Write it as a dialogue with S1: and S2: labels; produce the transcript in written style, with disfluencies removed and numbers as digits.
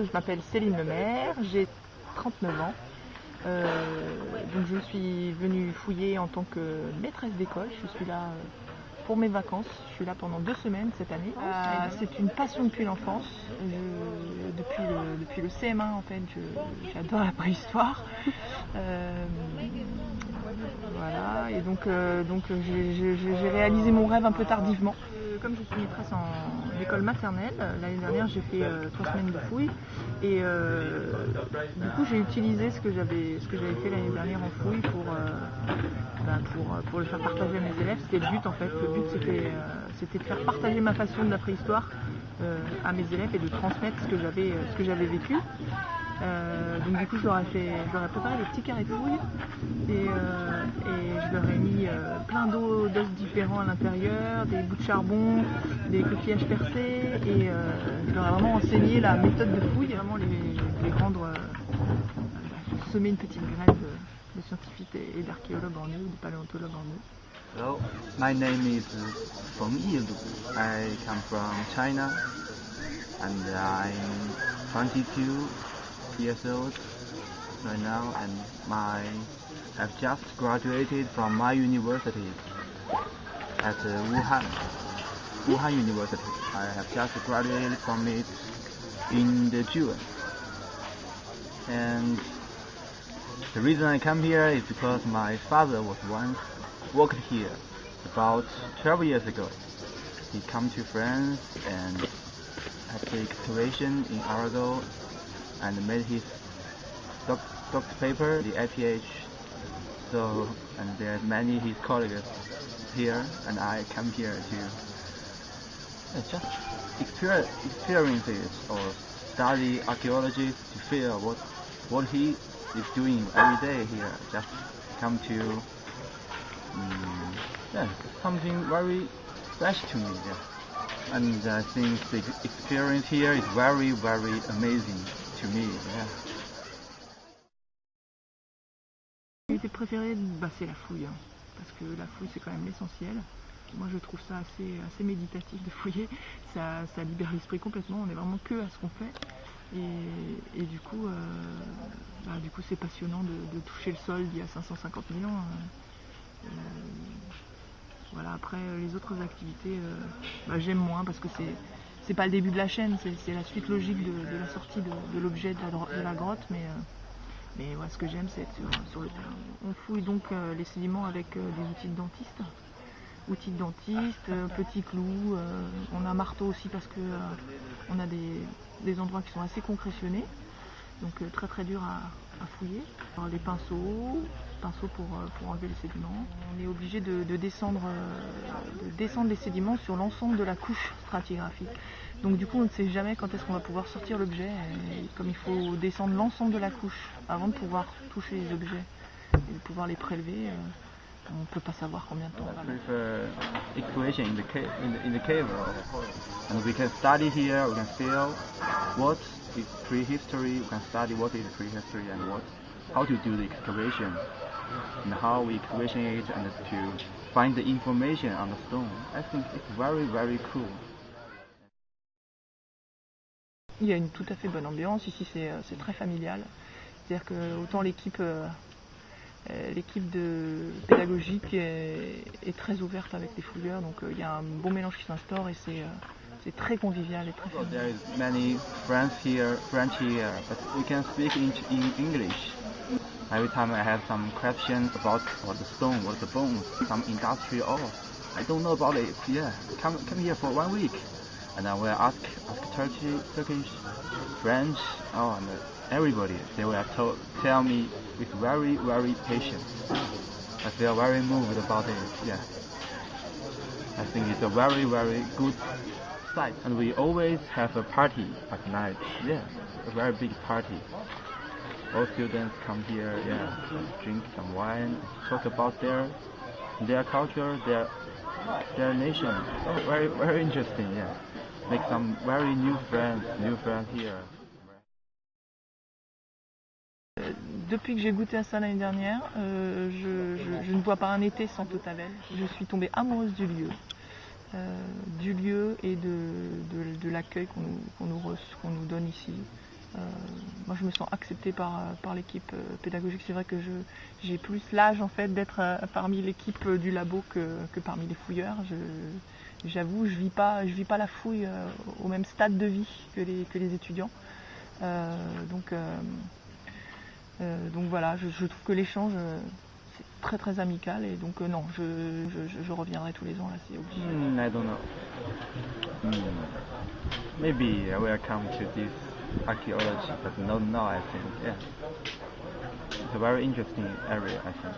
S1: je m'appelle Céline Lemaire, j'ai 39 ans. Donc je suis venue fouiller en tant que maîtresse d'école. Je suis là pour mes vacances. Je suis là pendant 2 semaines cette année. C'est une passion depuis l'enfance. Depuis le CM1 en fait, j'adore la préhistoire. Voilà, et donc j'ai réalisé mon rêve un peu tardivement. Comme je suis maîtresse en école maternelle, l'année dernière j'ai fait 3 semaines de fouille et du coup j'ai utilisé ce que j'avais fait l'année dernière en fouille pour le faire partager à mes élèves. C'était le but en fait. Le but c'était de faire partager ma passion de la préhistoire à mes élèves et de transmettre ce que j'avais vécu. Donc du coup je leur ai préparé des petits carrés de fouille et je leur ai mis plein d'os différents à l'intérieur, des bouts de charbon, des coquillages percés et je leur ai vraiment enseigné la méthode de fouille, vraiment les rendre semer une petite graine de scientifiques et d'archéologues en eux, de paléontologues en eux.
S2: Hello, my name is Feng Yilu. I come from China and I'm 22 years old right now, and I've just graduated from my university at Wuhan University. I have just graduated from it in the June, and the reason I come here is because my father was once worked here about 12 years ago. He came to France and had the excavation in Arago and made his doctor paper, the IPH. So, and there are many his colleagues here, and I come here to just experience it or study archaeology to feel what he is doing every day here. Just come to something very fresh to me. Yeah. And I think the experience here is very, very amazing to me. Yeah.
S1: L'activité préférée, c'est la fouille, hein, parce que la fouille c'est quand même l'essentiel. Moi je trouve ça assez méditatif de fouiller, ça libère l'esprit complètement, on est vraiment que à ce qu'on fait. Et du coup, c'est passionnant de toucher le sol d'il y a 550 000 ans. Voilà, après les autres activités, j'aime moins parce que c'est pas le début de la chaîne, c'est la suite logique de la sortie de l'objet de la grotte, mais ouais, ce que j'aime c'est être sur le terrain. On fouille donc les sédiments avec des outils de dentiste, petits clous, on a un marteau aussi parce que on a des endroits qui sont assez concrétionnés, donc très dur à fouiller. Alors, les pinceaux pour enlever les sédiments. On est obligé de descendre les sédiments sur l'ensemble de la couche stratigraphique. Donc du coup on ne sait jamais quand est-ce qu'on va pouvoir sortir l'objet, et comme il faut descendre l'ensemble de la couche avant de pouvoir toucher les objets et de pouvoir les prélever, on ne peut pas savoir combien de temps.
S2: Excavation in the cave, and we can study here. We can feel what is prehistory. We can study what is prehistory and how to do the excavation and how we excavation it and to find the information on the stone. I think it's very, very cool.
S1: Il y a une tout à fait bonne ambiance, ici c'est très familial, c'est-à-dire que autant l'équipe pédagogique est très ouverte avec les fouilleurs, donc il y a un bon mélange qui s'instaure et c'est très convivial et très familial.
S2: There is many French here, but we can speak in English. Every time I have some questions about the stone, what the bones, some industry, I don't know about it. Yeah, come here for 1 week. And I will ask Turkish, French, and everybody. They will tell me with very, very patient. I feel very moved about it. Yeah, I think it's a very, very good site. And we always have a party at night. Yeah, a very big party. All students come here. Yeah, drink some wine, talk about their culture, their nation. So very, very interesting. Yeah. Make some very new friends here.
S1: Depuis que j'ai goûté à ça l'année dernière, je ne vois pas un été sans Tautavel. Je suis tombée amoureuse du lieu et de l'accueil qu'on nous donne ici. moi je me sens acceptée par l'équipe pédagogique. C'est vrai que j'ai plus l'âge en fait d'être parmi l'équipe du labo que parmi les fouilleurs. J'avoue, je vis pas la fouille au même stade de vie que les étudiants. Donc voilà, je trouve que l'échange c'est très très amical et donc non, je reviendrai tous les ans là, c'est obligé.
S2: I don't know. Maybe I will come to this archaeology, but not now. I think, yeah, it's a very interesting area. I think.